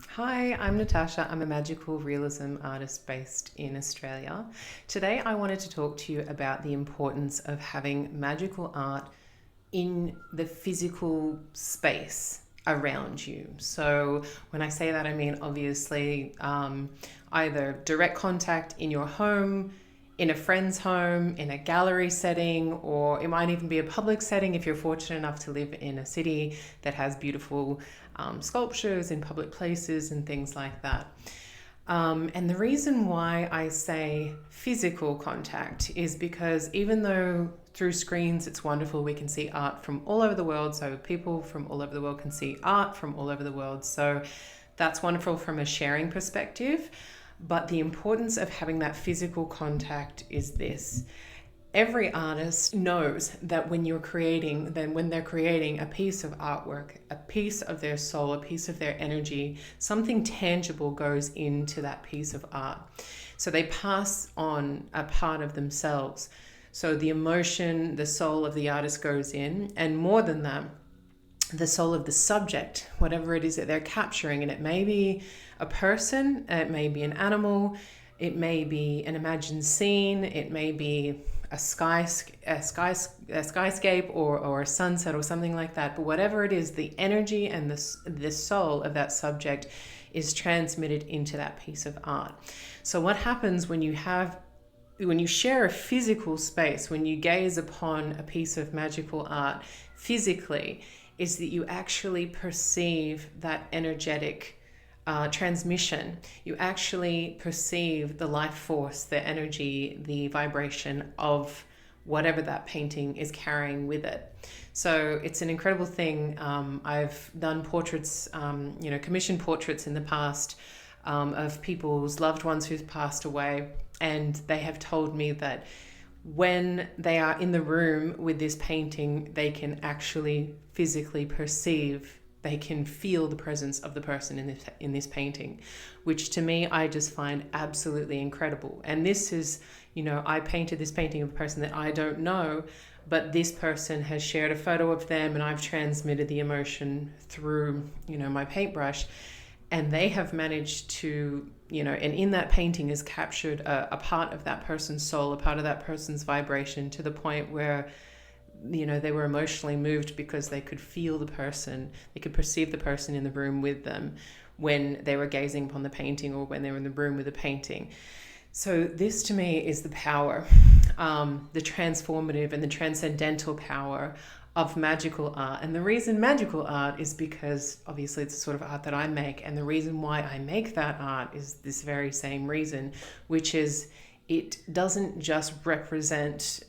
Hi, I'm Natasha. I'm a magical realism artist based in Australia. Today, I wanted to talk to you about the importance of having magical art in the physical space around you. So, when I say that, I mean obviously either direct contact in your home, in a friend's home, in a gallery setting, or it might even be a public setting if you're fortunate enough to live in a city that has beautiful sculptures in public places and things like that. And the reason why I say physical contact is because even though through screens it's wonderful, we can see art from all over the world. So people from all over the world can see art from all over the world. So that's wonderful from a sharing perspective. But the importance of having that physical contact is this. Every artist knows that when they're creating a piece of artwork, a piece of their soul, a piece of their energy, something tangible goes into that piece of art. So they pass on a part of themselves. So the emotion, the soul of the artist goes in, and more than that, the soul of the subject, whatever it is that they're capturing. And it may be a person, it may be an animal, it may be an imagined scene, it may be a skyscape or a sunset or something like that. But whatever it is, the energy and the soul of that subject is transmitted into that piece of art. So what happens when you share a physical space, when you gaze upon a piece of magical art physically, is that you actually perceive that energetic transmission. You actually perceive the life force, the energy, the vibration of whatever that painting is carrying with it. So it's an incredible thing. I've done portraits, commissioned portraits in the past of people's loved ones who've passed away, and they have told me that when they are in the room with this painting, they can actually physically perceive, they can feel the presence of the person in this painting, which to me, I just find absolutely incredible. And this is, I painted this painting of a person that I don't know, but this person has shared a photo of them and I've transmitted the emotion through, my paintbrush. And they have managed to, and in that painting is captured a part of that person's soul, a part of that person's vibration, to the point where, they were emotionally moved because they could feel the person, they could perceive the person in the room with them when they were gazing upon the painting or when they were in the room with the painting. So this to me is the power, the transformative and the transcendental power of magical art. And the reason magical art is because obviously it's the sort of art that I make. And the reason why I make that art is this very same reason, which is it doesn't just represent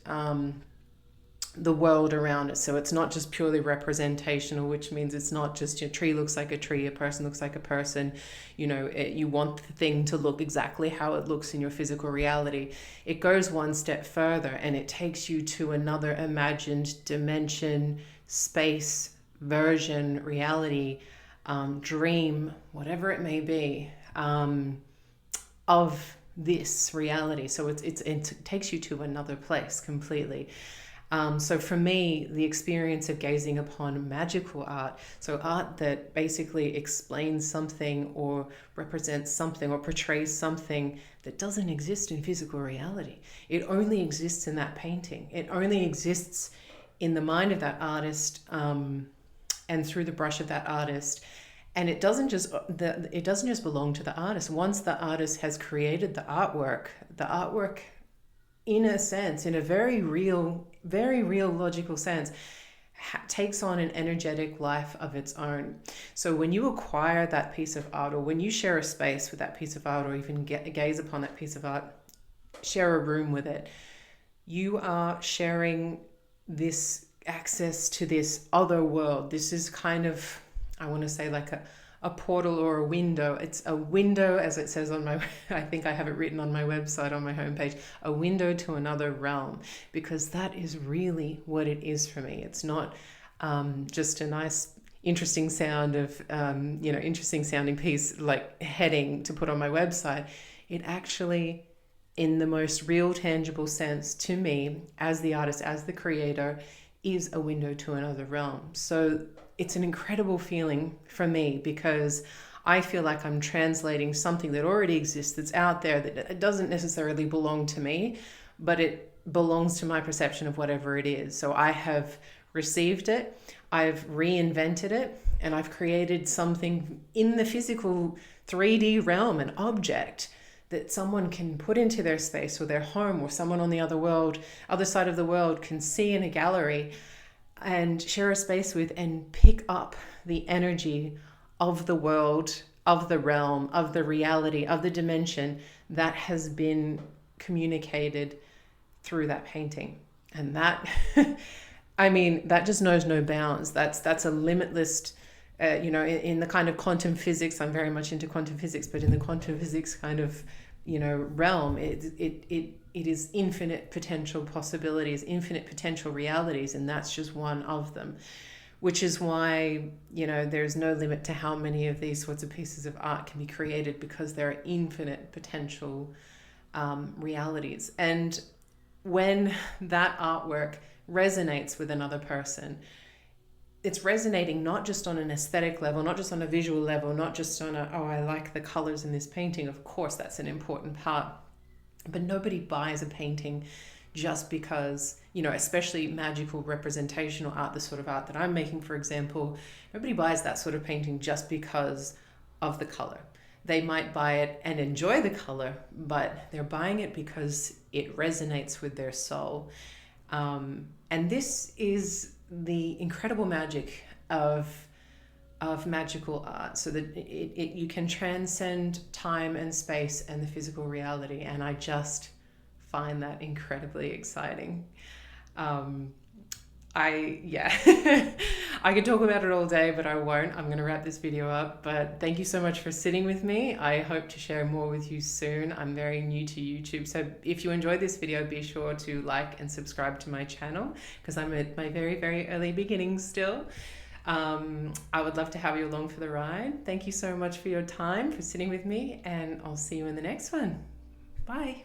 the world around us. So it's not just purely representational, which means it's not just a tree looks like a tree, a person looks like a person. You want the thing to look exactly how it looks in your physical reality. It goes one step further and it takes you to another imagined dimension, space, version, reality, dream, whatever it may be, of this reality. So it takes you to another place completely. So for me, the experience of gazing upon magical art, so art that basically explains something or represents something or portrays something that doesn't exist in physical reality. It only exists in that painting. It only exists in the mind of that artist, and through the brush of that artist. And it doesn't just belong to the artist. Once the artist has created the artwork in a sense, in a very real logical sense, takes on an energetic life of its own. So when you acquire that piece of art, or when you share a space with that piece of art, or even gaze upon that piece of art, share a room with it, you are sharing this access to this other world. This is kind of, I want to say, like a portal or a window. It's a window, as it says on I think I have it written on my website, on my homepage, a window to another realm, because that is really what it is for me. It's not just a nice, interesting sound of, interesting sounding piece like heading to put on my website. It actually, in the most real, tangible sense to me, as the artist, as the creator, is a window to another realm. So it's an incredible feeling for me, because I feel like I'm translating something that already exists, that's out there, that it doesn't necessarily belong to me, but it belongs to my perception of whatever it is. So I have received it, I've reinvented it, and I've created something in the physical 3D realm, an object that someone can put into their space or their home, or someone on the other side of the world can see in a gallery and share a space with, and pick up the energy of the world, of the realm, of the reality, of the dimension that has been communicated through that painting. And that, I mean, that just knows no bounds. That's a limitless, in the kind of quantum physics, I'm very much into quantum physics, but in the quantum physics kind of, realm, it is infinite potential possibilities, infinite potential realities, and that's just one of them. Which is why, there's no limit to how many of these sorts of pieces of art can be created, because there are infinite potential realities. And when that artwork resonates with another person, it's resonating not just on an aesthetic level, not just on a visual level, not just on I like the colors in this painting. Of course, that's an important part. But nobody buys a painting just because, especially magical representational art, the sort of art that I'm making, for example, nobody buys that sort of painting just because of the color. They might buy it and enjoy the color, but they're buying it because it resonates with their soul. And this is the incredible magic of magical art, so that you can transcend time and space and the physical reality. And I just find that incredibly exciting. I could talk about it all day, but I won't. I'm going to wrap this video up. But thank you so much for sitting with me. I hope to share more with you soon. I'm very new to YouTube, so if you enjoyed this video, be sure to like and subscribe to my channel, because I'm at my very, very early beginnings still. I would love to have you along for the ride. Thank you so much for your time, for sitting with me, and I'll see you in the next one. Bye.